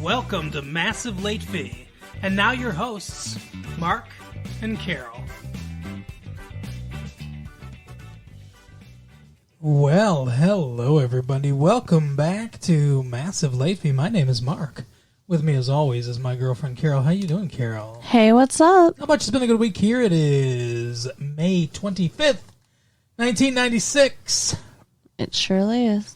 Welcome to Massive Late Fee. And now your hosts, Mark and Carol. Well, hello everybody. Welcome back to Massive Late Fee. My name is Mark. With me as always is my girlfriend Carol. How you doing, Carol? Hey, what's up? How much? It's been a good week here. It is May 25th, 1996. It surely is.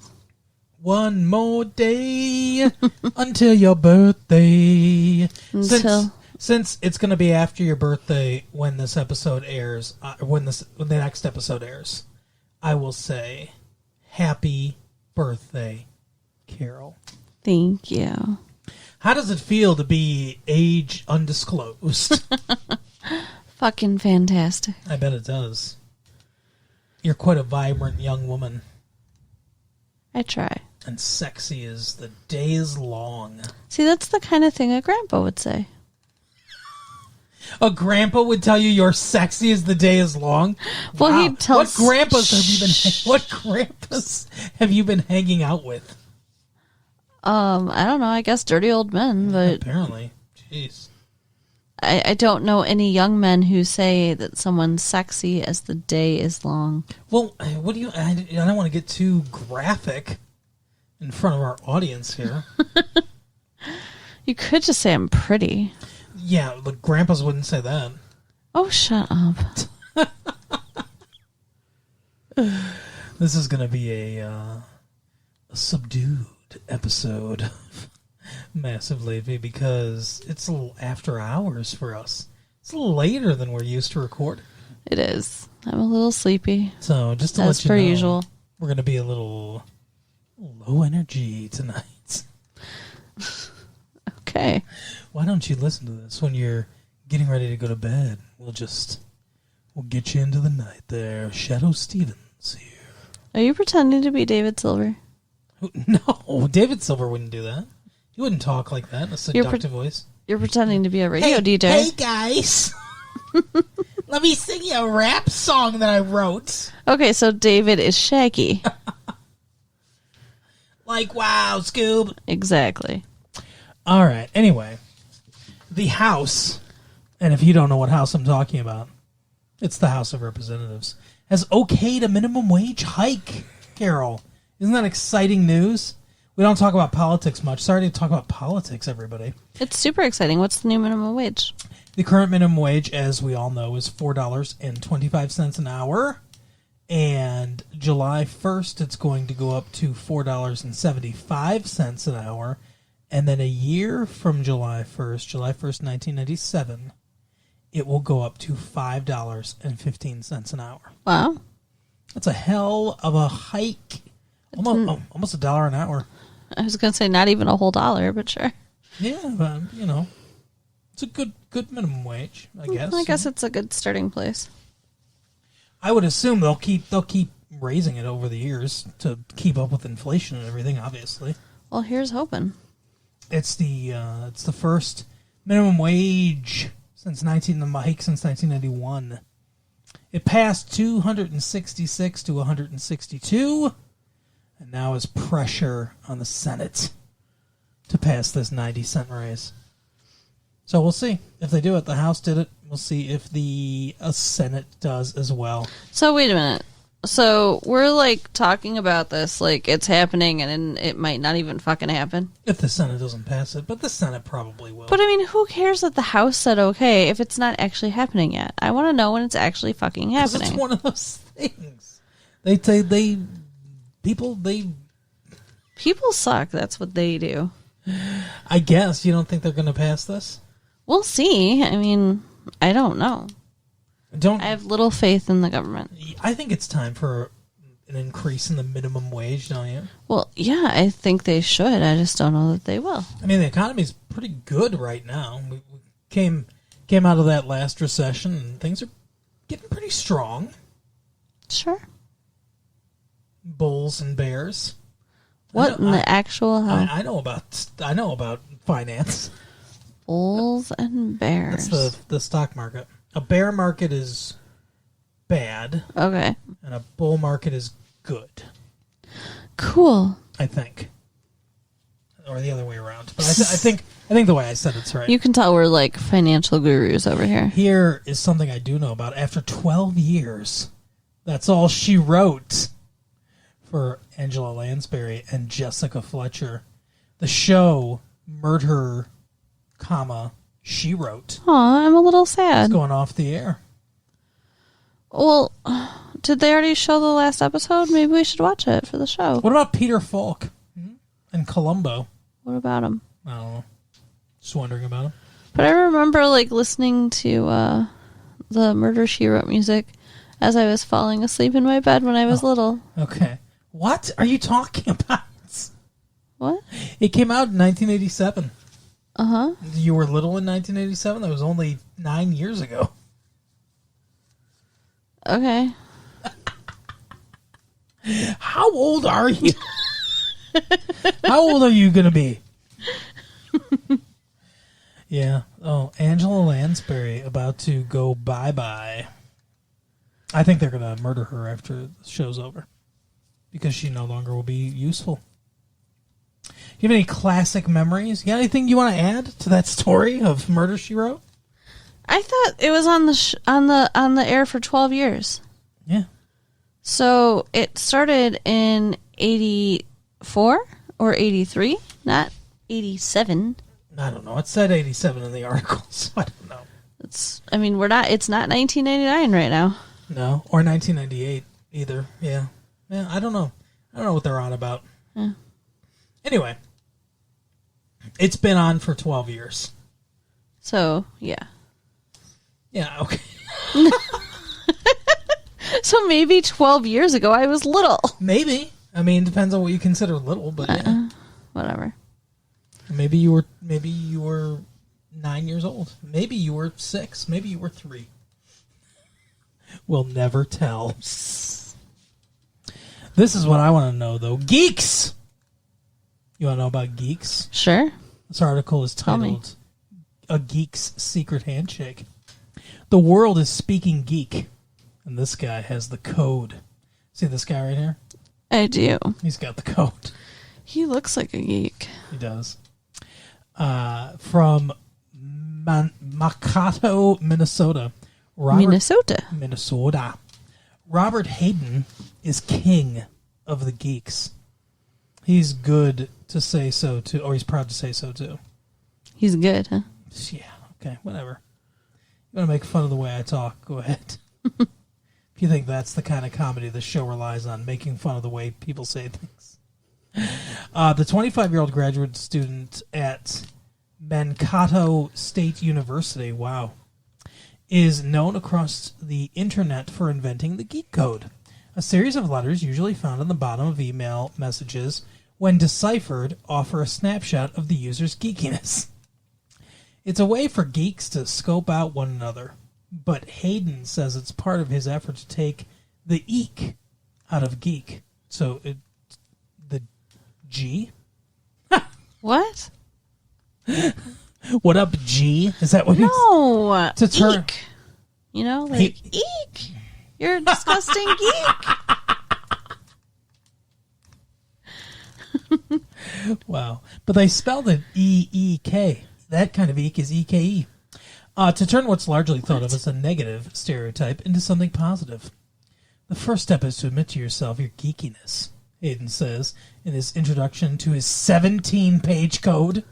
One more day until your birthday. Since it's going to be after your birthday when this episode airs, when the next episode airs, I will say happy birthday, Carol. Thank you. How does it feel to be age undisclosed? Fucking fantastic. I bet it does. You're quite a vibrant young woman. I try. And sexy as the day is long. See, that's the kind of thing a grandpa would say. A grandpa would tell you you're sexy as the day is long? Well, wow. he'd tell What grandpas have you been hanging out with? I don't know. I guess dirty old men, but apparently. Jeez. I don't know any young men who say that someone's sexy as the day is long. Well, what do you... I don't want to get too graphic in front of our audience here. You could just say I'm pretty. Yeah, the grandpas wouldn't say that. Oh, shut up. This is going to be a subdued episode of Massive Levy because it's a little after hours for us. It's a little later than we're used to recording. It is. I'm a little sleepy. So just to As let you know, usual. We're going to be a little low energy tonight. Okay. Why don't you listen to this when you're getting ready to go to bed? We'll get you into the night there. Shadow Stevens here. Are you pretending to be David Silver? No, David Silver wouldn't do that. He wouldn't talk like that in a seductive voice. You're pretending to be a radio DJ. Hey guys, let me sing you a rap song that I wrote. Okay, so David is Shaggy. Like, wow, Scoob. Exactly. All right, anyway. The House, and if you don't know what House I'm talking about, it's the House of Representatives, has okayed a minimum wage hike, Carol. Isn't that exciting news? We don't talk about politics much. Sorry to talk about politics, everybody. It's super exciting. What's the new minimum wage? The current minimum wage, as we all know, is $4.25 an hour. And July 1st, it's going to go up to $4.75 an hour. And then a year from July 1st, 1997, it will go up to $5.15 an hour. Wow. That's a hell of a hike. Almost $1 an hour. I was going to say not even a whole dollar, but sure. Yeah, but, it's a good minimum wage, I guess. I guess it's a good starting place. I would assume they'll keep raising it over the years to keep up with inflation and everything, obviously. Well, here's hoping. It's the first minimum wage since 1991. It passed 266 to 162, and now is pressure on the Senate to pass this 90-cent raise. So we'll see if they do it. The House did it. We'll see if the Senate does as well. So wait a minute. So we're talking about this like it's happening and it might not even fucking happen. If the Senate doesn't pass it, but the Senate probably will. But I mean, who cares that the House said okay if it's not actually happening yet? I want to know when it's actually fucking happening. It's one of those things. People suck. That's what they do. I guess you don't think they're going to pass this? We'll see. I mean, I don't know. I have little faith in the government. I think it's time for an increase in the minimum wage, don't you? Well, yeah, I think they should. I just don't know that they will. I mean, the economy's pretty good right now. We came out of that last recession, and things are getting pretty strong. Sure. Bulls and bears. What in the actual hell? I know about finance. Bulls and bears. That's the stock market. A bear market is bad. Okay. And a bull market is good. Cool. I think. or the other way around. But I think the way I said it's right. You can tell we're like financial gurus over here. Here is something I do know about. After 12 years, that's all she wrote for Angela Lansbury and Jessica Fletcher. The show Murder, She Wrote. Aw, I'm a little sad. It's going off the air. Well, did they already show the last episode? Maybe we should watch it for the show. What about Peter Falk and Columbo? What about him? I don't know. Just wondering about him. But I remember like listening to the Murder, She Wrote music as I was falling asleep in my bed when I was little. Okay. What are you talking about? What? It came out in 1987. Uh-huh. You were little in 1987? That was only 9 years ago. Okay. How old are you? How old are you going to be? Yeah. Oh, Angela Lansbury about to go bye-bye. I think they're going to murder her after the show's over because she no longer will be useful. Do you have any classic memories? You got anything you want to add to that story of Murder, She Wrote? I thought it was on the air for 12 years. Yeah. So it started in 84 or 83, not 87. I don't know. It said 87 in the article, so I don't know. It's not 1999 right now. No, or 1998 either. Yeah. Yeah, I don't know. I don't know what they're on about. Yeah. Anyway, it's been on for 12 years. So, yeah. Yeah, okay. So maybe 12 years ago I was little. Maybe. I mean, depends on what you consider little, but yeah. Whatever. Maybe you were 9 years old. Maybe you were 6. Maybe you were 3. We'll never tell. This is what I want to know, though. Geeks! You want to know about geeks? Sure. This article is titled A Geek's Secret Handshake. The world is speaking geek, and this guy has the code. See this guy right here? I do. He's got the code. He looks like a geek. He does. From Makato, Minnesota. Minnesota. Robert Hayden is king of the geeks. He's good to say so, too. Or he's proud to say so, too. He's good, huh? Yeah, okay, whatever. You want to make fun of the way I talk, go ahead. If you think that's the kind of comedy the show relies on, making fun of the way people say things. The 25-year-old graduate student at Mankato State University, wow, is known across the internet for inventing the geek code, a series of letters usually found on the bottom of email messages when deciphered offer a snapshot of the user's geekiness. It's a way for geeks to scope out one another, but Hayden says it's part of his effort to take the eek out of geek. So, the G? What? What up, G? Is that what No. to turn? Eek. You know, like, eek. You're a disgusting geek. Wow. But they spelled it E-E-K. That kind of eek is E-K-E. To turn what's largely thought of as a negative stereotype into something positive. The first step is to admit to yourself your geekiness, Hayden says in his introduction to his 17-page code.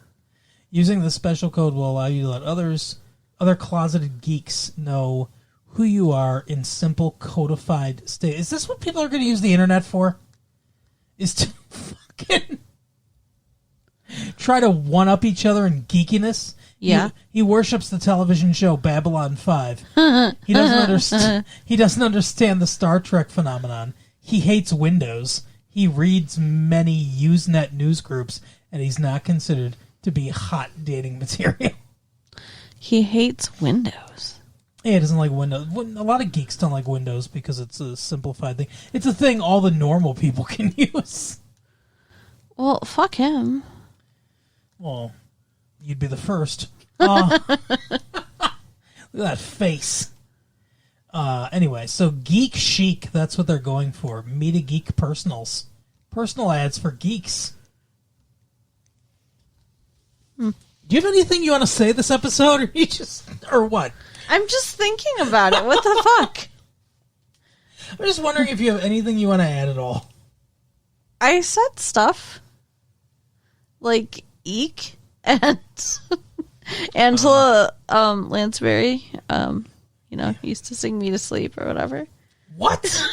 Using this special code will allow you to let other closeted geeks know who you are in simple codified state. Is this what people are going to use the internet for? Is to fucking try to one-up each other in geekiness? Yeah. He worships the television show Babylon 5. He doesn't understand the Star Trek phenomenon. He hates Windows. He reads many Usenet news groups, and he's not considered to be hot dating material. He hates Windows. Yeah, he doesn't like Windows. A lot of geeks don't like Windows because it's a simplified thing. It's a thing all the normal people can use. Well, fuck him. Well, you'd be the first. Look at that face. Anyway, so Geek Chic, that's what they're going for. Meet a Geek Personals. Personal ads for geeks. Do you have anything you want to say this episode, or what? I'm just thinking about it. What the fuck? I'm just wondering if you have anything you want to add at all. I said stuff like eek and Angela Lansbury, used to sing me to sleep or whatever. What?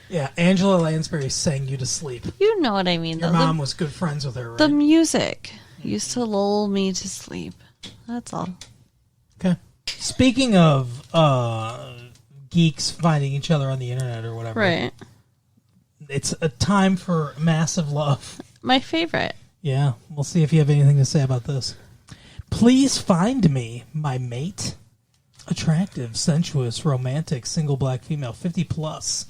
Yeah, Angela Lansbury sang you to sleep. You know what I mean. Your mom was good friends with her, right? The music used to lull me to sleep. That's all. Okay. Speaking of geeks finding each other on the internet or whatever. Right. It's a time for massive love. My favorite. Yeah, we'll see if you have anything to say about this. Please find me, my mate. Attractive, sensuous, romantic, single black female, 50 plus.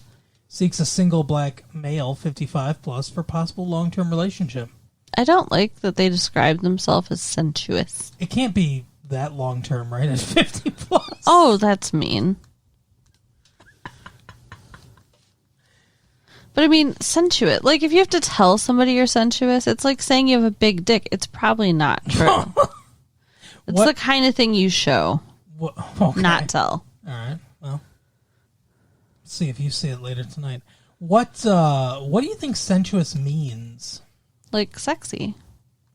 Seeks a single black male, 55 plus, for possible long-term relationship. I don't like that they describe themselves as sensuous. It can't be that long-term, right? At 50 plus. Oh, that's mean. But I mean, sensuous. Like, if you have to tell somebody you're sensuous, it's like saying you have a big dick. It's probably not true. It's the kind of thing you show, okay. not tell. All right. Well, let's see if you see it later tonight. What do you think sensuous means? Like, sexy.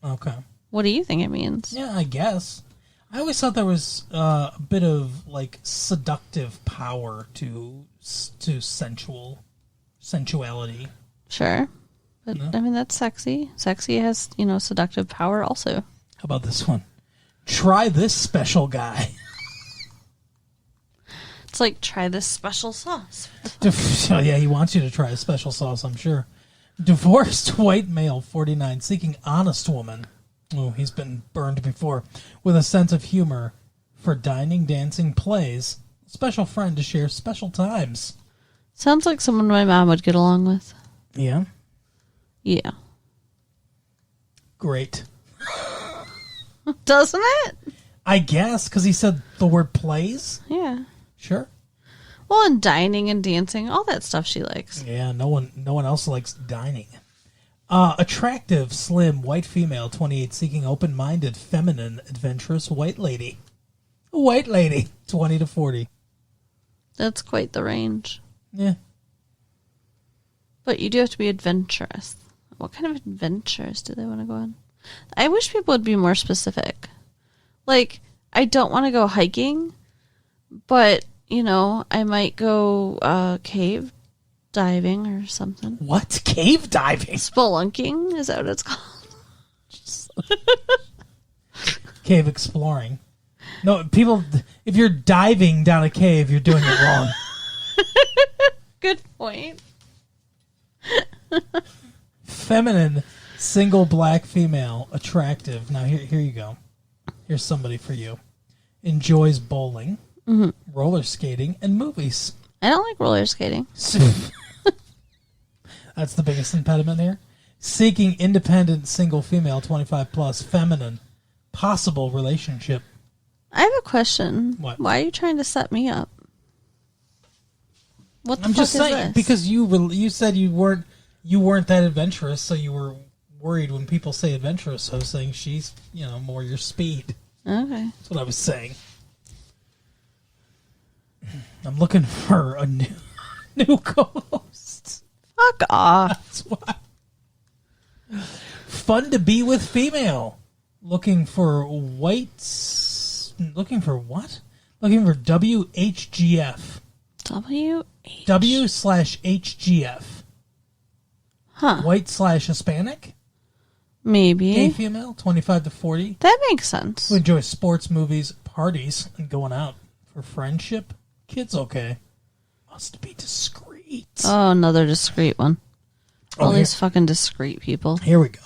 Okay. What do you think it means? Yeah, I guess. I always thought there was a bit of, like, seductive power to sensuality. Sure. But, No? I mean, that's sexy. Sexy has, seductive power also. How about this one? Try this special guy. It's like, try this special sauce. Oh, yeah, he wants you to try a special sauce, I'm sure. Divorced white male, 49, seeking honest woman. Oh, he's been burned before. With a sense of humor for dining, dancing, plays. Special friend to share special times. Sounds like someone my mom would get along with. Yeah? Yeah. Great. Doesn't it? I guess, because he said the word plays. Yeah. Sure. Well, and dining and dancing, all that stuff she likes. Yeah, no one else likes dining. Attractive, slim, white female, 28, seeking open-minded, feminine, adventurous white lady. A white lady, 20 to 40. That's quite the range. Yeah. But you do have to be adventurous. What kind of adventures do they want to go on? I wish people would be more specific. Like, I don't want to go hiking, but, I might go cave diving or something. What? Cave diving? Spelunking? Is that what it's called? Cave exploring. No, people, if you're diving down a cave, you're doing it wrong. Good point. Feminine, single black female, attractive. Now, here you go. Here's somebody for you. Enjoys bowling, roller skating, and movies. I don't like roller skating. That's the biggest impediment here. Seeking independent, single female, 25 plus, feminine, possible relationship. I have a question. What? Why are you trying to set me up? What the I'm fuck just is saying this? because you said you weren't that adventurous, so you were worried when people say adventurous. So I was saying she's more your speed. Okay. That's what I was saying. I'm looking for a new co-host. Fuck off. That's why. Fun to be with female. Looking for whites. Looking for what? Looking for WHGF. W/HGF. Huh. White/Hispanic. Maybe. Gay female, 25 to 40. That makes sense. Who enjoy sports, movies, parties, and going out. For friendship, kids okay. Must be discreet. Oh, another discreet one. All here- these fucking discreet people. Here we go.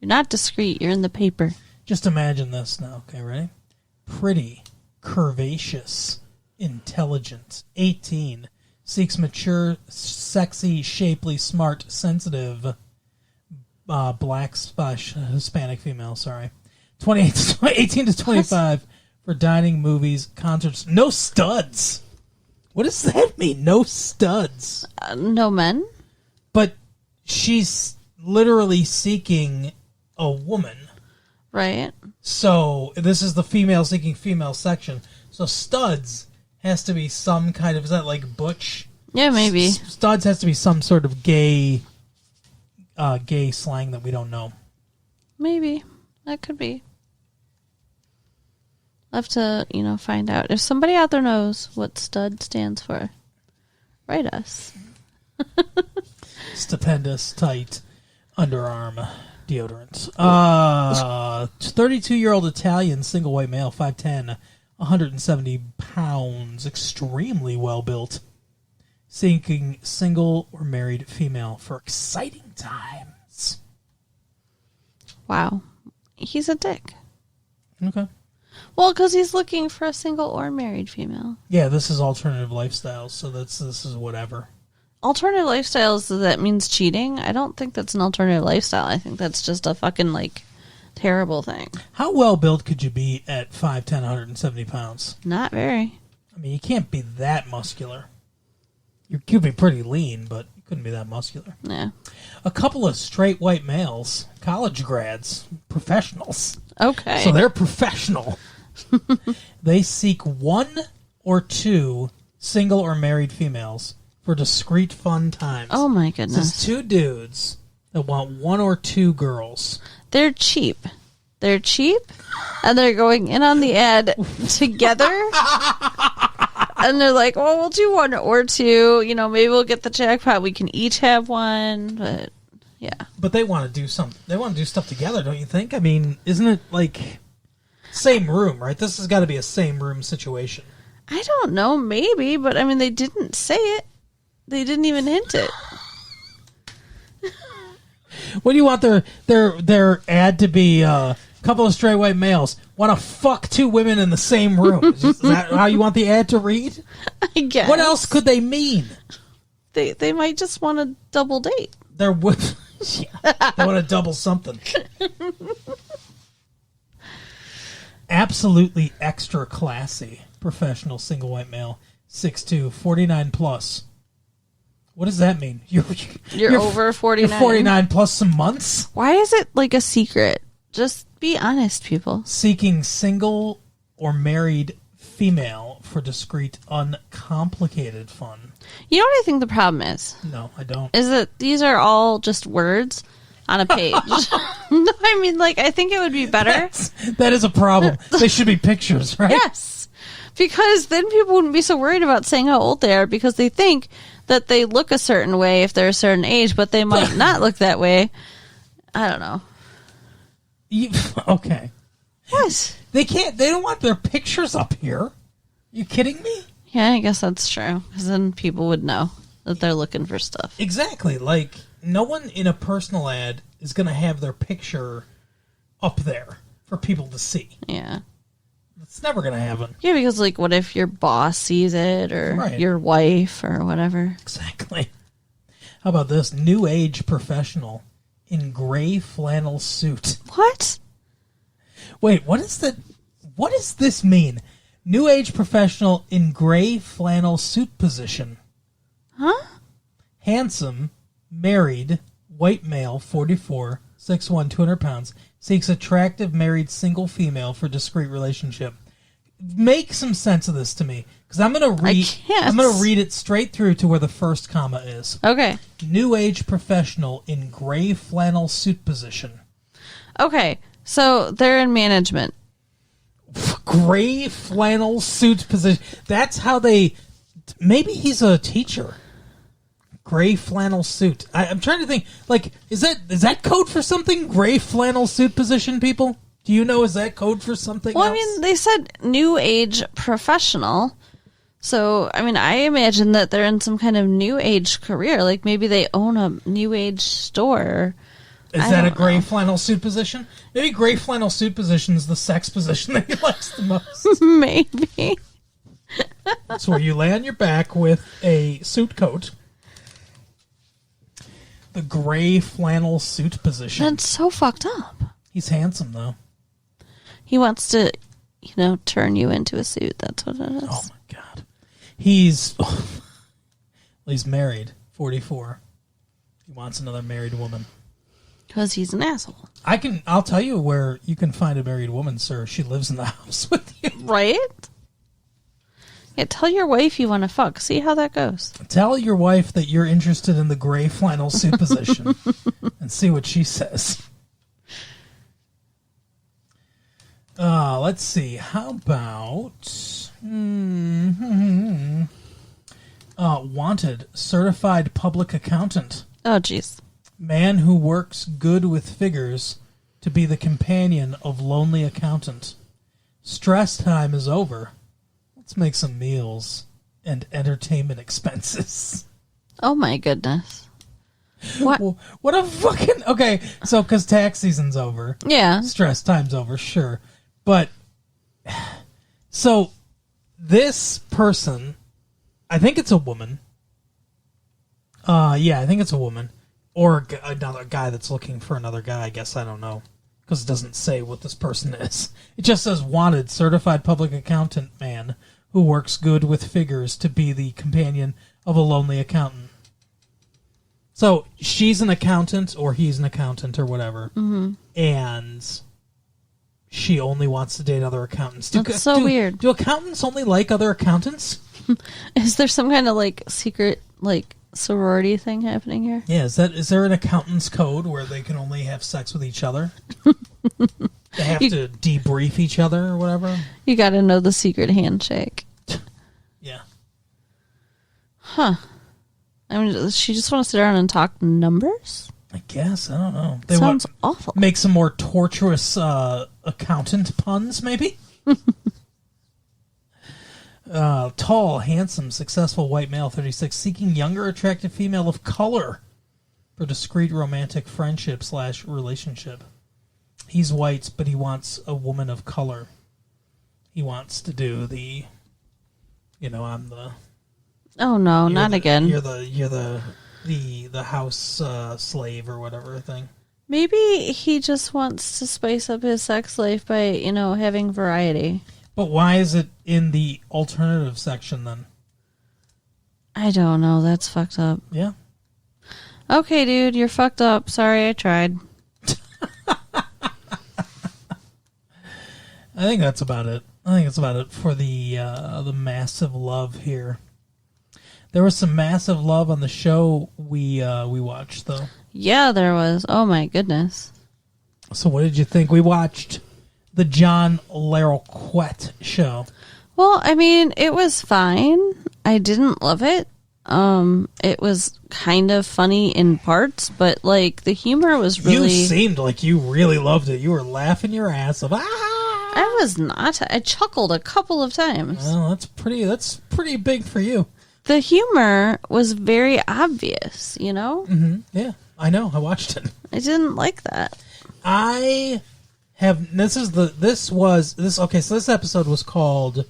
You're not discreet. You're in the paper. Just imagine this now. Okay, ready? Pretty, curvaceous, intelligent, 18, seeks mature, sexy, shapely, smart, sensitive, black/Hispanic female, 18 to 25 for dining, movies, concerts. No studs. What does that mean? No studs. No men? But she's literally seeking a woman. Right. So this is the female seeking female section. So studs has to be some kind of, is that like butch? Yeah, maybe. Studs has to be some sort of gay slang that we don't know. Maybe. That could be. I'll have to, find out. If somebody out there knows what stud stands for, write us. Stupendous, tight, underarm deodorant. 32-year-old Italian, single white male, 5'10", 170 pounds, extremely well-built, seeking single or married female for exciting times. Wow. He's a dick. Okay. Well, because he's looking for a single or married female. Yeah, this is alternative lifestyles, so this is whatever. Alternative lifestyles, that means cheating? I don't think that's an alternative lifestyle. I think that's just a fucking, terrible thing. How well built could you be at 5'10", 170 pounds? Not very. I mean, you can't be that muscular. You could be pretty lean, but you couldn't be that muscular. Yeah. A couple of straight white males, college grads, professionals. Okay. So they're professional. They seek 1 or 2 single or married females for discreet fun times. Oh my This goodness. is 2 dudes that want 1 or 2 girls. They're cheap. They're cheap, and they're going in on the ad together. And they're like, well, we'll do 1 or 2. Maybe we'll get the jackpot. We can each have 1, but yeah. But they want to do They want to do stuff together, don't you think? I mean, isn't it like same room, right? This has got to be a same room situation. I don't know, maybe, but I mean, they didn't say it. They didn't even hint it. What do you want their ad to be? Couple of straight white males want to fuck 2 women in the same room. Is that how you want the ad to read? I guess. What else could they mean? They might just want to double date. They want to double something. Absolutely extra classy. Professional single white male, 6'2", 49 plus. What does that mean? You're over 49. You're 49 plus some months? Why is it like a secret? Just be honest, people. Seeking single or married female for discreet, uncomplicated fun. You know what I think the problem is? No, I don't. Is that these are all just words on a page. No, I mean, I think it would be better. That is a problem. They should be pictures, right? Yes. Because then people wouldn't be so worried about saying how old they are because they think that they look a certain way if they're a certain age, but they might not look that way. I don't know. Okay. What? They don't want their pictures up here. You kidding me? Yeah, I guess that's true. Because then people would know that they're looking for stuff. Exactly. No one in a personal ad is going to have their picture up there for people to see. Yeah. It's never going to happen. Yeah, because, what if your boss sees it or your wife or whatever? Exactly. How about this? New age professional in gray flannel suit. What? Wait, what does this mean? New age professional in gray flannel suit position. Huh? Handsome, married, white male, 44, 6'1", 200 pounds, seeks attractive married single female for discreet relationship. Make some sense of this to me, because I'm going to read it straight through to where the first comma is. Okay. New age professional in gray flannel suit position. Okay, so they're in management. Gray flannel suit position. That's how they... Maybe he's a teacher. Gray flannel suit. I'm trying to think. Is that code for something? Gray flannel suit position, people? Do you know, is that code for something else? I mean, they said new age professional. So, I mean, I imagine that they're in some kind of new age career. Maybe they own a new age store. Is that a gray flannel suit position? Maybe gray flannel suit position is the sex position that he likes the most. Maybe. It's where you lay on your back with a suit coat. The gray flannel suit position. That's so fucked up. He's handsome, though. He wants to, turn you into a suit. That's what it is. Oh, my God. He's married, 44. He wants another married woman. Because he's an asshole. I'll tell you where you can find a married woman, sir. She lives in the house with you. Right? Yeah, tell your wife you want to fuck. See how that goes. Tell your wife that you're interested in the gray flannel suit position and see what she says. Let's see. How about... wanted, certified public accountant. Oh, jeez. Man who works good with figures to be the companion of lonely accountant. Stress time is over. Let's make some meals and entertainment expenses. Oh, my goodness. What? What a fucking... Okay, so because tax season's over. Yeah. Stress time's over, sure. But, so, this person, I think it's a woman. Yeah, I think it's a woman. Or another guy that's looking for another guy, I guess. I don't know. Because it doesn't say what this person is. It just says, wanted, certified public accountant man who works good with figures to be the companion of a lonely accountant. So, she's an accountant, or he's an accountant, or whatever. Mm-hmm. And... she only wants to date other accountants. That's so weird. Do accountants only like other accountants? Is there some kind of secret sorority thing happening here? Yeah, is there an accountant's code where they can only have sex with each other? They have to debrief each other or whatever? You got to know the secret handshake. Yeah. Huh. I mean, does she just want to sit around and talk numbers? I guess. I don't know. Sounds awful. Make some more torturous accountant puns, maybe? Tall, handsome, successful white male, 36, seeking younger, attractive female of color for discreet romantic friendship / relationship. He's white, but he wants a woman of color. He wants to do the, I'm the... Oh, no, not again. You're the house slave or whatever thing. Maybe he just wants to spice up his sex life by, having variety. But why is it in the alternative section then? I don't know. That's fucked up. Yeah. Okay, dude, you're fucked up. Sorry, I tried. I think that's about it. I think that's about it for the massive love here. There was some massive love on the show we watched, though. Yeah, there was. Oh, my goodness. So what did you think? We watched the John Larroquette show. Well, I mean, it was fine. I didn't love it. It was kind of funny in parts, but, the humor was really... You seemed like you really loved it. You were laughing your ass off. I was not. I chuckled a couple of times. Well, that's pretty big for you. The humor was very obvious, Mm-hmm. Yeah, I know. I watched it. I didn't like that. I have. So this episode was called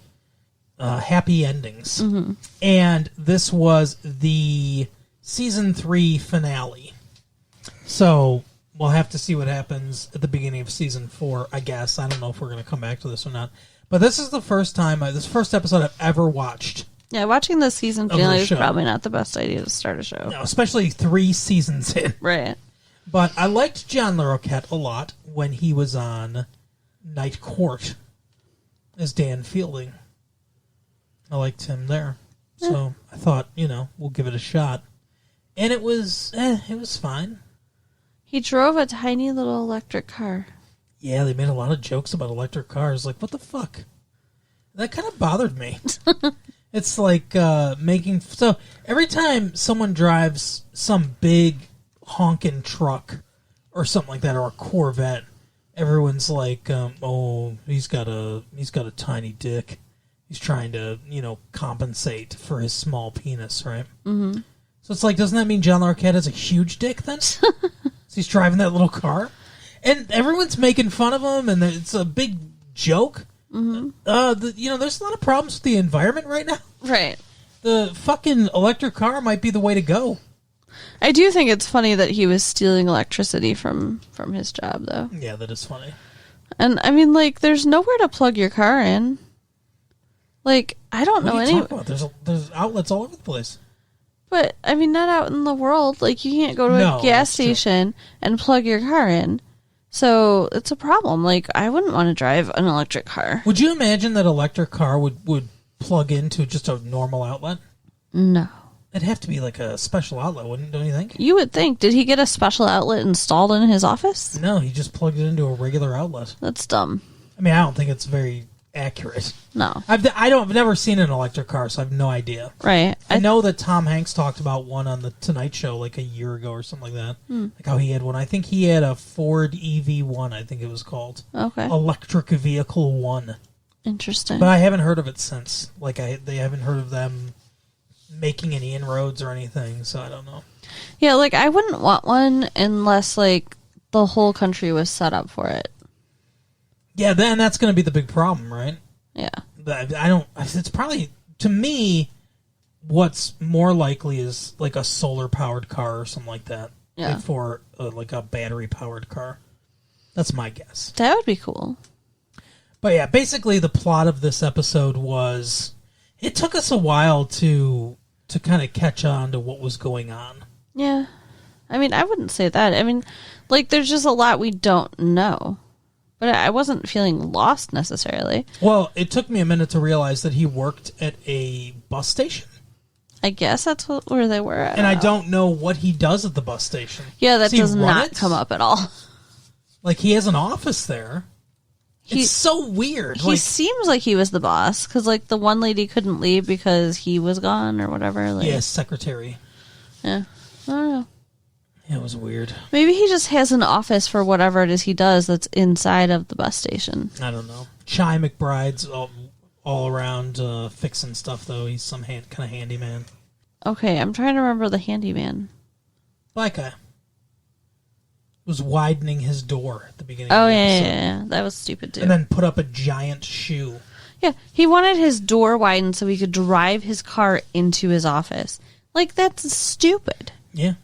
Happy Endings, mm-hmm. and this was the season 3 finale. So we'll have to see what happens at the beginning of season 4. I guess I don't know if we're going to come back to this or not. But this is the first episode I've ever watched. Yeah, watching the season finale is probably not the best idea to start a show. No, especially 3 seasons in. Right. But I liked John Larroquette a lot when he was on Night Court as Dan Fielding. I liked him there. Yeah. So I thought, we'll give it a shot. And it was fine. He drove a tiny little electric car. Yeah, they made a lot of jokes about electric cars. Like, what the fuck? That kind of bothered me. It's like making... So, every time someone drives some big honking truck or something like that, or a Corvette, everyone's like, oh, he's got a tiny dick. He's trying to, compensate for his small penis, right? Mm-hmm. So it's like, doesn't that mean John Larroquette has a huge dick then? So he's driving that little car? And everyone's making fun of him, and it's a big joke. Mm-hmm. There's a lot of problems with the environment right now. Right. The fucking electric car might be the way to go. I do think it's funny that he was stealing electricity from his job, though. Yeah, that is funny. And, I mean, there's nowhere to plug your car in. I don't know any... What are you talking about? There's outlets all over the place. But, I mean, not out in the world. Like, you can't go to a gas station and plug your car in. So, it's a problem. Like, I wouldn't want to drive an electric car. Would you imagine that electric car would plug into just a normal outlet? No. It'd have to be like a special outlet, don't you think? You would think. Did he get a special outlet installed in his office? No, he just plugged it into a regular outlet. That's dumb. I mean, I don't think it's very accurate. No. I've never seen an electric car, so I have no idea. Right. I know that Tom Hanks talked about one on the Tonight Show like a year ago or something like that. Like how he had one. I think he had a Ford EV1, I think it was called. Okay. Electric Vehicle 1. Interesting. But I haven't heard of it since. Like, they haven't heard of them making any inroads or anything, so I don't know. Yeah, like, I wouldn't want one unless, like, the whole country was set up for it. Yeah, then that's going to be the big problem, right? Yeah. It's probably, to me, what's more likely is like a solar-powered car or something like that. Yeah. Before, like a battery-powered car. That's my guess. That would be cool. But yeah, basically the plot of this episode was, it took us a while to kind of catch on to what was going on. Yeah. I mean, I wouldn't say that. I mean, like, there's just a lot we don't know. But I wasn't feeling lost necessarily. Well, it took me a minute to realize that he worked at a bus station. I guess that's where they were at. And I don't know what he does at the bus station. Yeah, that does not come up at all. Like, he has an office there. It's so weird. He seems like he was the boss, because, like, the one lady couldn't leave because he was gone or whatever. Like, yeah, secretary. Yeah. I don't know. Yeah, it was weird. Maybe he just has an office for whatever it is he does that's inside of the bus station. I don't know. Chi McBride's all around fixing stuff, though. He's some kind of handyman. Okay, I'm trying to remember the handyman. Black guy. Was widening his door at the beginning Oh, of the yeah, episode. yeah. That was stupid, too. And then put up a giant shoe. Yeah, he wanted his door widened so he could drive his car into his office. Like, that's stupid. Yeah.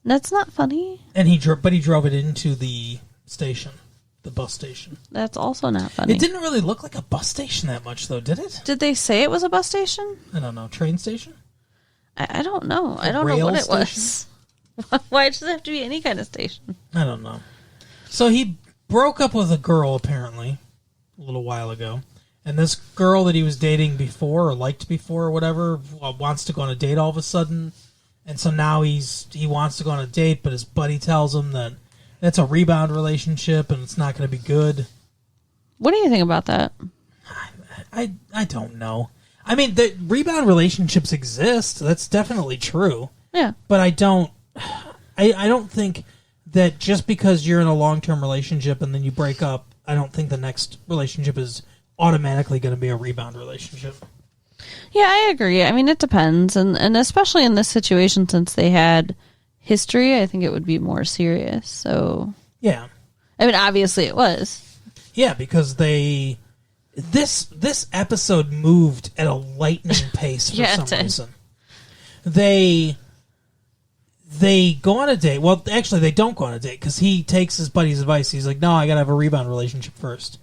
That's not funny. And he drove it into the station, the bus station. That's also not funny. It didn't really look like a bus station that much, though, did it? Did they say it was a bus station? I don't know. Train station? I don't know. I don't know what it was. Why does it have to be any kind of station? I don't know. So he broke up with a girl, apparently, a little while ago. And this girl that he was dating before, or liked before, or whatever, wants to go on a date all of a sudden. And so now he wants to go on a date, but his buddy tells him that it's a rebound relationship and it's not going to be good. What do you think about that? I don't know. I mean, the rebound relationships exist. That's definitely true. Yeah. But I don't think that just because you're in a long-term relationship and then you break up, I don't think the next relationship is automatically going to be a rebound relationship. Yeah, I agree. I mean, it depends. And especially in this situation, since they had history, I think it would be more serious. So, yeah. I mean, obviously it was. Yeah, because this episode moved at a lightning pace for some reason. They go on a date. Well, actually, they don't go on a date because he takes his buddy's advice. He's like, no, I got to have a rebound relationship first.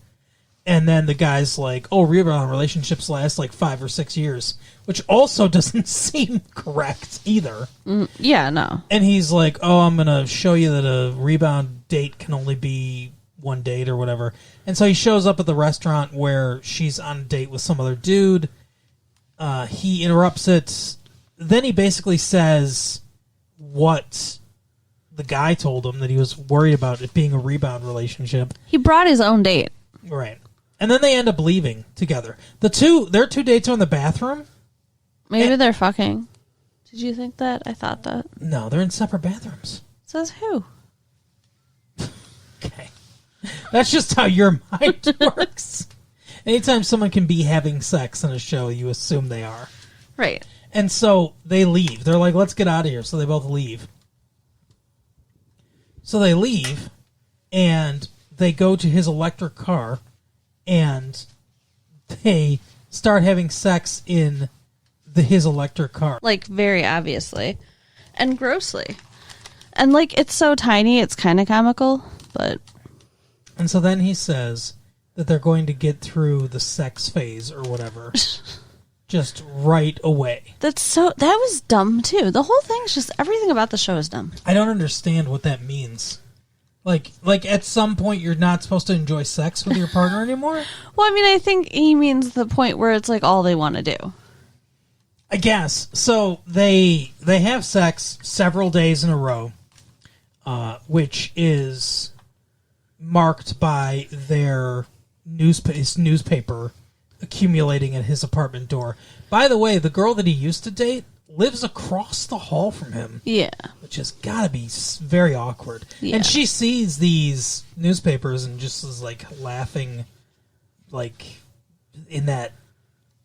And then the guy's like, oh, rebound relationships last like 5 or 6 years, which also doesn't seem correct either. Yeah, no. And he's like, oh, I'm going to show you that a rebound date can only be one date or whatever. And so he shows up at the restaurant where she's on a date with some other dude. He interrupts it. Then he basically says what the guy told him, that he was worried about it being a rebound relationship. He brought his own date. Right. And then they end up leaving together. Their two dates are in the bathroom. Maybe they're fucking. Did you think that? I thought that. No, they're in separate bathrooms. Says who? Okay. That's just how your mind works. Anytime someone can be having sex in a show, you assume they are. Right. And so they leave. They're like, let's get out of here. So they both leave. So they leave, and they go to his electric car, and they start having sex in his electric car. Like, very obviously. And grossly. And, like, it's so tiny, it's kind of comical, but... And so then he says that they're going to get through the sex phase or whatever just right away. That was dumb too. The whole thing's just everything about the show is dumb. I don't understand what that means. Like at some point you're not supposed to enjoy sex with your partner anymore? Well, I mean, I think he means the point where it's like all they want to do. I guess. So they have sex several days in a row, which is marked by their his newspaper accumulating at his apartment door. By the way, the girl that he used to date lives across the hall from him. Yeah. Which has got to be very awkward. Yeah. And she sees these newspapers and just is like laughing, like in that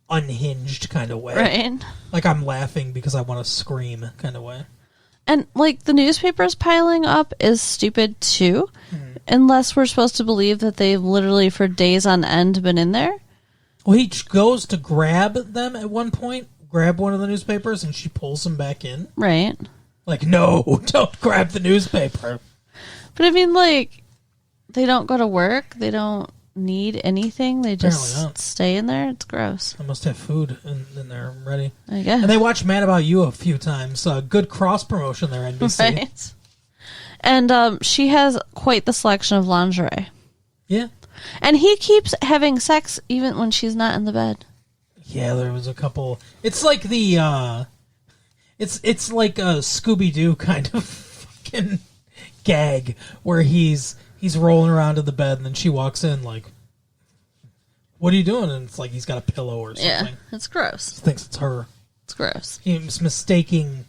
unhinged kind of way. Right. Like I'm laughing because I want to scream kind of way. And like the newspapers piling up is stupid too, unless we're supposed to believe that they've literally for days on end been in there. Well, he goes to grab them at one point, grab one of the newspapers, and she pulls him back in. Right. Like, no, don't grab the newspaper. But I mean, like, they don't go to work. They don't need anything. They Apparently just not. stay in there. It's gross. I must have food in there ready. I guess. And they watch Mad About You a few times. Good cross promotion there, NBC. Right. And she has quite the selection of lingerie. Yeah. And he keeps having sex even when she's not in the bed. Yeah, there was a couple. It's like the it's like a Scooby-Doo kind of fucking gag where he's rolling around in the bed and then she walks in like, "What are you doing?" And it's like he's got a pillow or something. Yeah, it's gross. He thinks it's her. It's gross. He's mistaking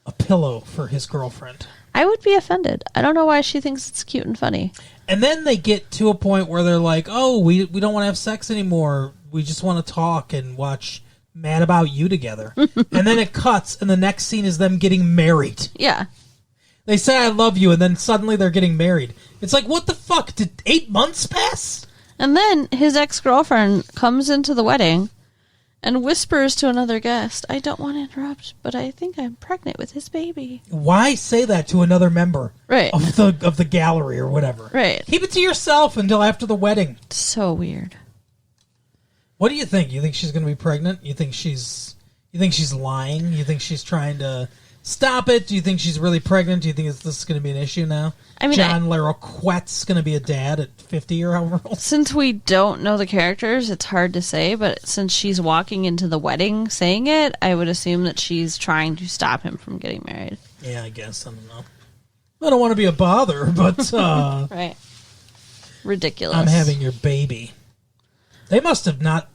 a pillow for his girlfriend. I would be offended. I don't know why she thinks it's cute and funny. And then they get to a point where they're like, "Oh, we don't want to have sex anymore. We just want to talk and watch Mad About You together." And then it cuts, and the next scene is them getting married. Yeah. They say, "I love you," and then suddenly they're getting married. It's like, what the fuck? Did 8 months pass? And then his ex-girlfriend comes into the wedding and whispers to another guest, "I don't want to interrupt, but I think I'm pregnant with his baby." Why say that to another member Right. of the gallery or whatever? Right. Keep it to yourself until after the wedding. So weird. What do you think? You think she's going to be pregnant? You think she's lying? You think she's trying to stop it? Do you think she's really pregnant? Do you think this is going to be an issue now? I mean, John Larroquette's going to be a dad at 50 or however old. Since we don't know the characters, it's hard to say, but since she's walking into the wedding saying it, I would assume that she's trying to stop him from getting married. Yeah, I guess. I don't know. I don't want to be a bother, but Right. Ridiculous. I'm having your baby. They must have not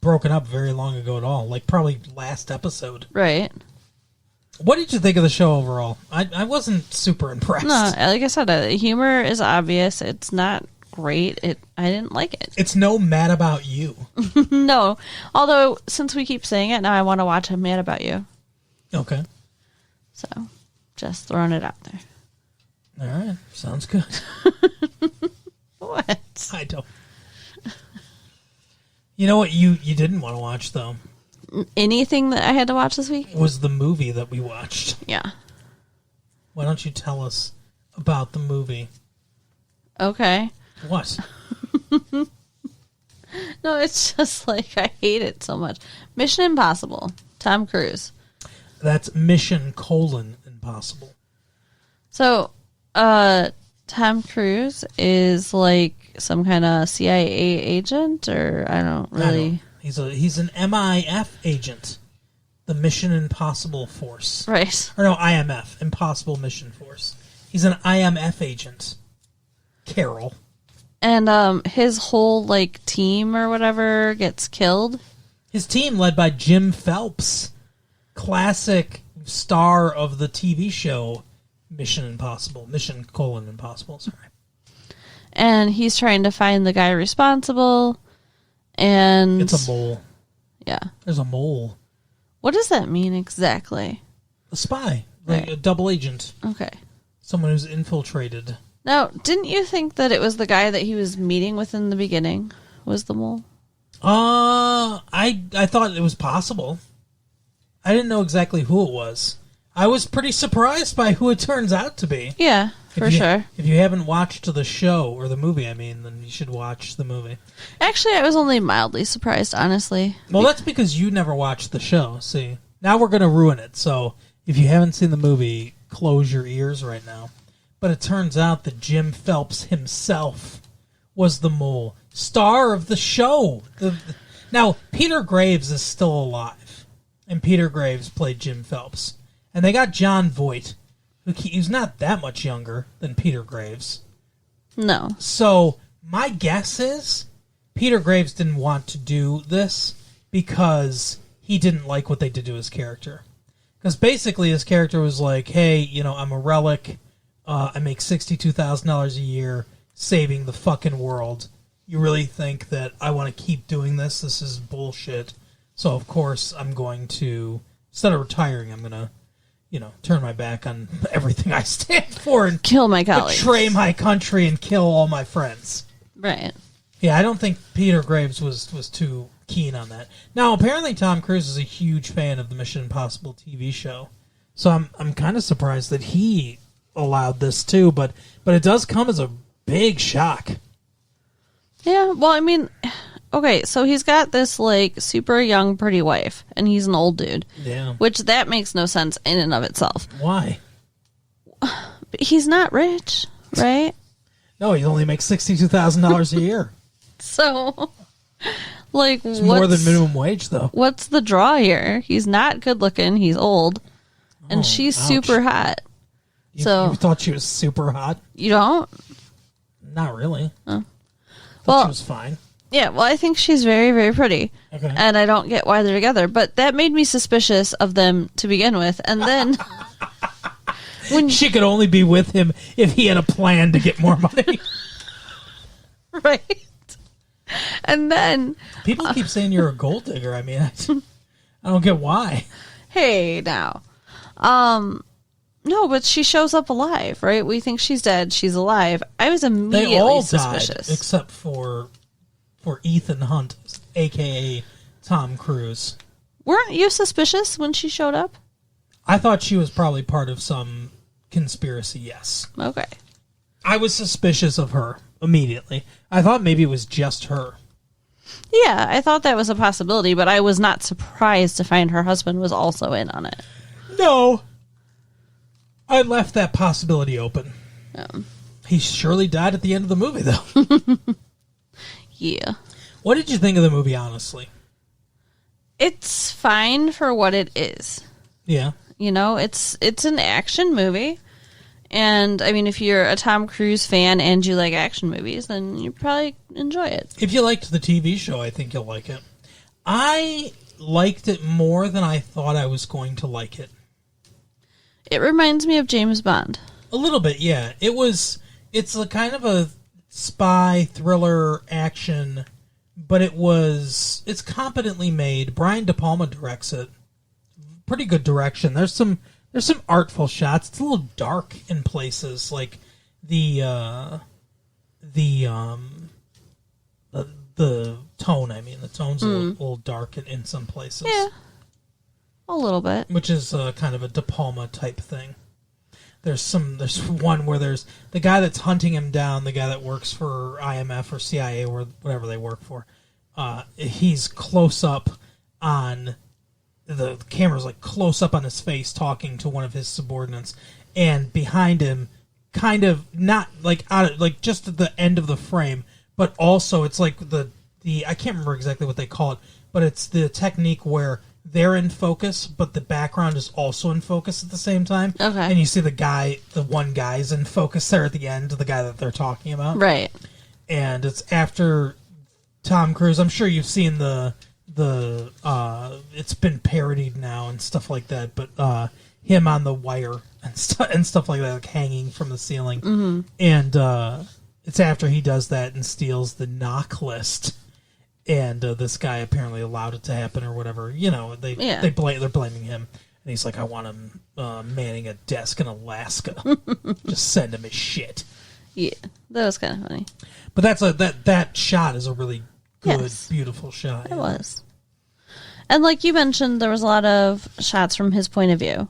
broken up very long ago at all. Like probably last episode. Right. What did you think of the show overall? I wasn't super impressed. No, like I said, the humor is obvious. It's not great. I didn't like it. It's no Mad About You. No. Although, since we keep saying it, now I want to watch Mad About You. Okay. So, just throwing it out there. All right. Sounds good. What? I don't. You know what you didn't want to watch, though? Anything that I had to watch this week? Was the movie that we watched. Yeah. Why don't you tell us about the movie? Okay. What? No, it's just like I hate it so much. Mission Impossible. Tom Cruise. That's Mission: Impossible. So, Tom Cruise is like some kind of CIA agent, or I don't really. He's an MIF agent, the Mission Impossible Force. Right. Or no, IMF, Impossible Mission Force. He's an IMF agent. Carol. And his whole like team or whatever gets killed. His team, led by Jim Phelps, classic star of the TV show Mission: Impossible. Sorry. And he's trying to find the guy responsible. And It's a mole. Yeah. There's a mole. What does that mean exactly? A spy. Like Right. a double agent. Okay. Someone who's infiltrated. Now, didn't you think that it was the guy that he was meeting with in the beginning was the mole? I thought it was possible. I didn't know exactly who it was. I was pretty surprised by who it turns out to be. Yeah, for sure. If you haven't watched the show, or the movie, I mean, then you should watch the movie. Actually, I was only mildly surprised, honestly. Well, that's because you never watched the show. See, now we're going to ruin it. So if you haven't seen the movie, close your ears right now. But it turns out that Jim Phelps himself was the mole. Star of the show. Now, Peter Graves is still alive. And Peter Graves played Jim Phelps. And they got John Voight, who's not that much younger than Peter Graves. No. So my guess is Peter Graves didn't want to do this because he didn't like what they did to his character. Because basically his character was like, hey, I'm a relic. I make $62,000 a year saving the fucking world. You really think that I want to keep doing this? This is bullshit. So, of course, I'm going to, instead of retiring, I'm going to, turn my back on everything I stand for and kill my colleagues, betray my country, and kill all my friends. Right. Yeah, I don't think Peter Graves was too keen on that. Now, apparently Tom Cruise is a huge fan of the Mission Impossible TV show. So I'm kind of surprised that he allowed this too, but it does come as a big shock. Yeah, well, I mean, okay, so he's got this, super young, pretty wife, and he's an old dude. Yeah. Which, that makes no sense in and of itself. Why? He's not rich, right? No, he only makes $62,000 a year. So, it's more than minimum wage, though. What's the draw here? He's not good looking, he's old, and she's ouch. super hot. You thought she was super hot? You don't? Not really. Oh. She was fine. Yeah, well, I think she's very, very pretty. Okay. And I don't get why they're together. But that made me suspicious of them to begin with. And then... when she could only be with him if he had a plan to get more money. Right. And then... people keep saying you're a gold digger. I mean, I don't get why. Hey, now. No, but she shows up alive, right? We think she's dead. She's alive. I was immediately they all suspicious. Died, except for Ethan Hunt, a.k.a. Tom Cruise. Weren't you suspicious when she showed up? I thought she was probably part of some conspiracy, yes. Okay. I was suspicious of her immediately. I thought maybe it was just her. Yeah, I thought that was a possibility, but I was not surprised to find her husband was also in on it. No. I left that possibility open. He surely died at the end of the movie, though. Yeah. What did you think of the movie, honestly? It's fine for what it is. Yeah. It's an action movie. And, I mean, if you're a Tom Cruise fan and you like action movies, then you probably enjoy it. If you liked the TV show, I think you'll like it. I liked it more than I thought I was going to like it. It reminds me of James Bond. A little bit, yeah. It's a kind of a spy thriller action, but it's competently made. Brian De Palma directs it. Pretty good direction. There's some artful shots. It's a little dark in places, like the tone. I mean, the tone's a little dark in some places. Yeah. A little bit. Which is kind of a De Palma type thing. There's one where there's the guy that's hunting him down, the guy that works for IMF or CIA or whatever they work for. He's close up on the camera's like close up on his face talking to one of his subordinates, and behind him, kind of not like out of, like just at the end of the frame, but also it's like the I can't remember exactly what they call it, but it's the technique where they're in focus, but the background is also in focus at the same time. Okay. And you see the one guy's in focus there at the end, the guy that they're talking about. Right. And it's after Tom Cruise. I'm sure you've seen the it's been parodied now and stuff like that, but him on the wire and stuff like that, like hanging from the ceiling. Mm-hmm. And it's after he does that and steals the knock list. And this guy apparently allowed it to happen or whatever. They're blaming him. And he's like, I want him manning a desk in Alaska. Just send him his shit. Yeah, that was kind of funny. But that shot is a really good, beautiful shot. It was. And like you mentioned, there was a lot of shots from his point of view.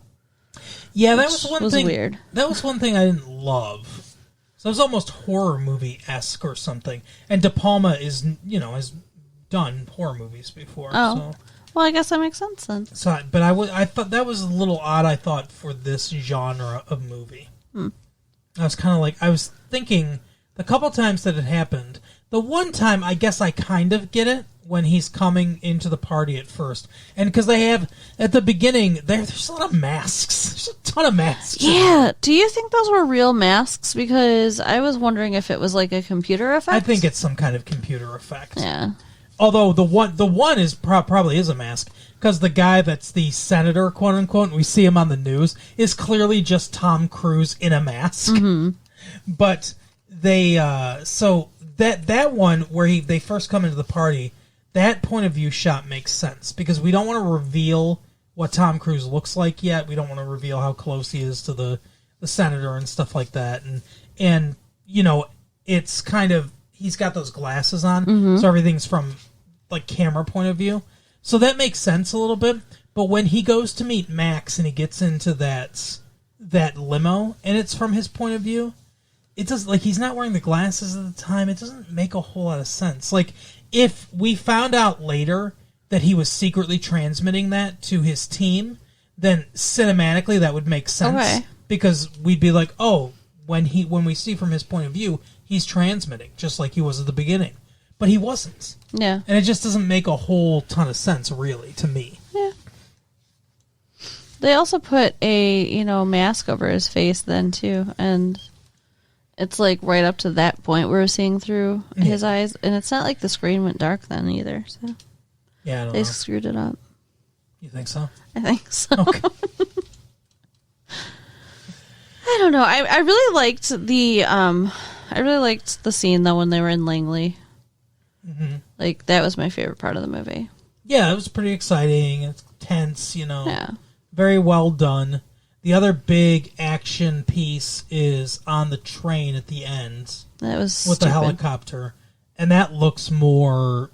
Yeah, that was one was thing. Weird. That was one thing I didn't love. So it was almost horror movie-esque or something. And De Palma is, has done horror movies before. Oh. So. Well, I guess that makes sense then. So, but I thought that was a little odd, I thought, for this genre of movie. I was kind of like, I was thinking, the couple times that it happened, the one time, I guess I kind of get it, when he's coming into the party at first. And because they have, at the beginning, there's a lot of masks. There's a ton of masks. Yeah. Do you think those were real masks? Because I was wondering if it was like a computer effect. I think it's some kind of computer effect. Yeah. Although the one is probably is a mask, because the guy that's the senator, quote unquote, and we see him on the news, is clearly just Tom Cruise in a mask. Mm-hmm. But they so that one where they first come into the party, that point of view shot makes sense because we don't want to reveal what Tom Cruise looks like yet. We don't want to reveal how close he is to the senator and stuff like that. And it's kind of, he's got those glasses on, so everything's from like camera point of view. So that makes sense a little bit. But when he goes to meet Max and he gets into that limo and it's from his point of view, it does, like, he's not wearing the glasses at the time. It doesn't make a whole lot of sense. Like, if we found out later that he was secretly transmitting that to his team, then cinematically that would make sense. Okay. Because we'd be like, oh, when we see from his point of view, he's transmitting, just like he was at the beginning. But he wasn't. Yeah. And it just doesn't make a whole ton of sense, really, to me. Yeah. They also put a, mask over his face then, too. And it's, like, right up to that point where we're seeing through his eyes. And it's not like the screen went dark then, either. So yeah, I don't they know. screwed it up. You think so? I think so. Okay. I don't know. I really liked the scene, though, when they were in Langley. Mm-hmm. Like, that was my favorite part of the movie. Yeah, it was pretty exciting. It's tense, Yeah. Very well done. The other big action piece is on the train at the end. That was with stupid. the helicopter. And that looked more,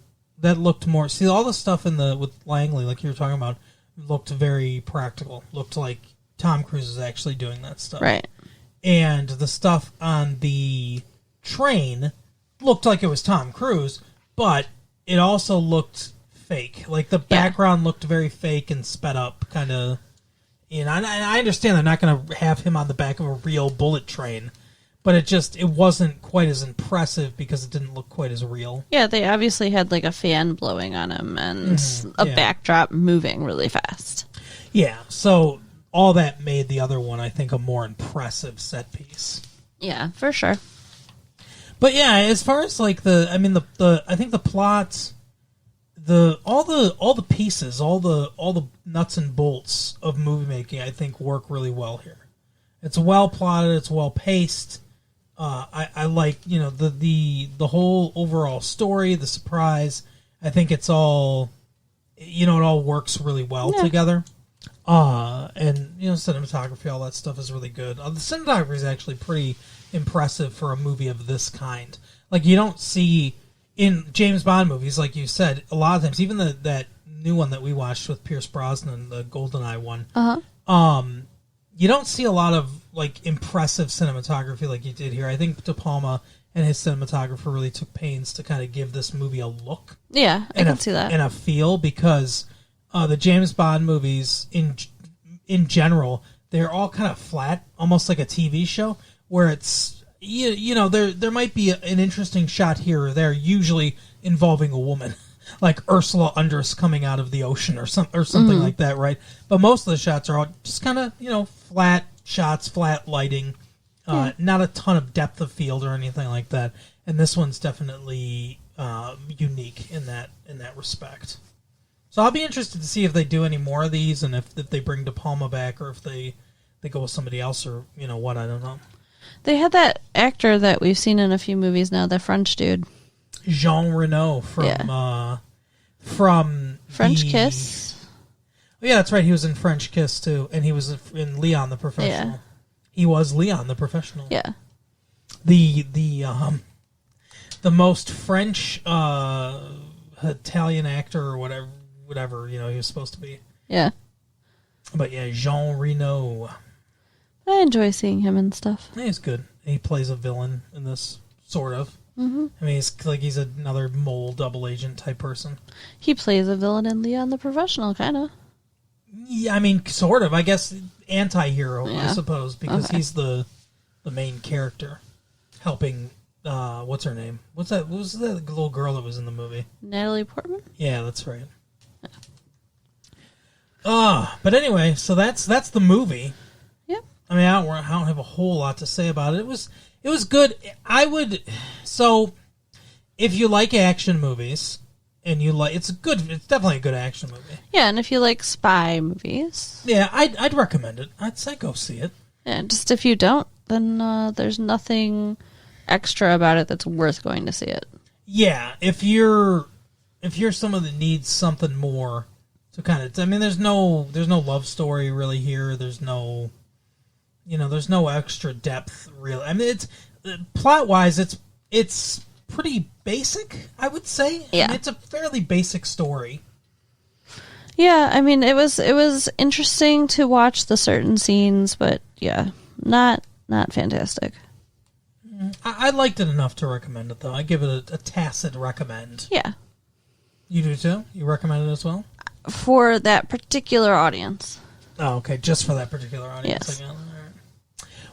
see, all the stuff with Langley, like you were talking about, looked very practical. Looked like Tom Cruise is actually doing that stuff. Right. And the stuff on the train looked like it was Tom Cruise, but it also looked fake. Like the background looked very fake and sped up, kind of. And I understand they're not going to have him on the back of a real bullet train, but it wasn't quite as impressive because it didn't look quite as real. Yeah, they obviously had like a fan blowing on him and a backdrop moving really fast. Yeah, so all that made the other one, I think, a more impressive set piece. Yeah, for sure. But yeah, as far as like I think the plot, all the pieces, all the nuts and bolts of movie making, I think work really well here. It's well plotted, it's well paced. I like the whole overall story, the surprise. I think it's all it all works really well together. And cinematography, all that stuff is really good. The cinematography is actually pretty impressive for a movie of this kind. Like, you don't see in James Bond movies, like you said, a lot of times, even that new one that we watched with Pierce Brosnan, the GoldenEye one, you don't see a lot of like impressive cinematography like you did here. I think De Palma and his cinematographer really took pains to kind of give this movie a look. Yeah, I can see that. And a feel, because the James Bond movies in general, they're all kind of flat, almost like a TV show, where it's there might be an interesting shot here or there, usually involving a woman, like Ursula Andress coming out of the ocean or something like that, right? But most of the shots are all just kind of flat shots, flat lighting, not a ton of depth of field or anything like that. And this one's definitely unique in that respect. So I'll be interested to see if they do any more of these, and if they bring De Palma back, or if they go with somebody else, or what, I don't know. They had that actor that we've seen in a few movies now, the French dude. Jean Reno from French Kiss. Oh, yeah, that's right. He was in French Kiss too, and he was in Leon the Professional. Yeah. He was Leon the Professional. Yeah. The most French Italian actor or whatever he was supposed to be. Yeah. But yeah, Jean Reno. I enjoy seeing him and stuff. He's good. He plays a villain in this, sort of. Mm-hmm. I mean, he's another mole double agent type person. He plays a villain in Leon the Professional, kind of. Yeah, I mean, sort of. I guess anti-hero, I suppose, because he's the main character, helping. What's her name? What was that little girl that was in the movie? Natalie Portman. Yeah, that's right. But anyway, so that's the movie. Yep. I mean, I don't have a whole lot to say about it. It was good. So if you like action movies and it's definitely a good action movie. Yeah, and if you like spy movies. Yeah, I'd recommend it. I'd say go see it. Yeah, just if you don't, then there's nothing extra about it that's worth going to see it. Yeah, if you're someone that needs something more to kind of, I mean, there's no love story really here. There's no, there's no extra depth really. I mean, it's plot wise, it's pretty basic, I would say. Yeah, I mean, it's a fairly basic story. Yeah, I mean, it was interesting to watch the certain scenes, but yeah, not fantastic. I liked it enough to recommend it, though. I give it a tacit recommend. Yeah. You do too? You recommend it as well? For that particular audience. Oh, okay. Just for that particular audience. Yes. Again. All right.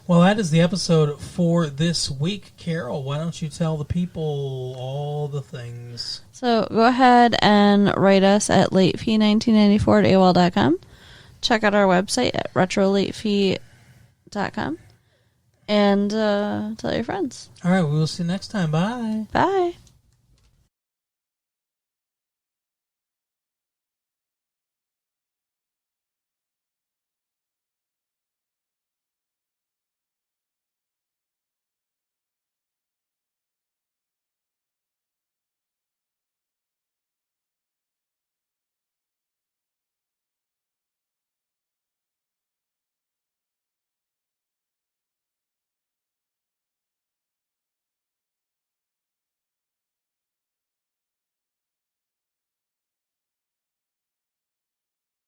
Well, that is the episode for this week. Carol, why don't you tell the people all the things? So go ahead and write us at latefee1994 at AOL.com. Check out our website at retrolatefee.com. And tell your friends. All right, we will see you next time. Bye. Bye.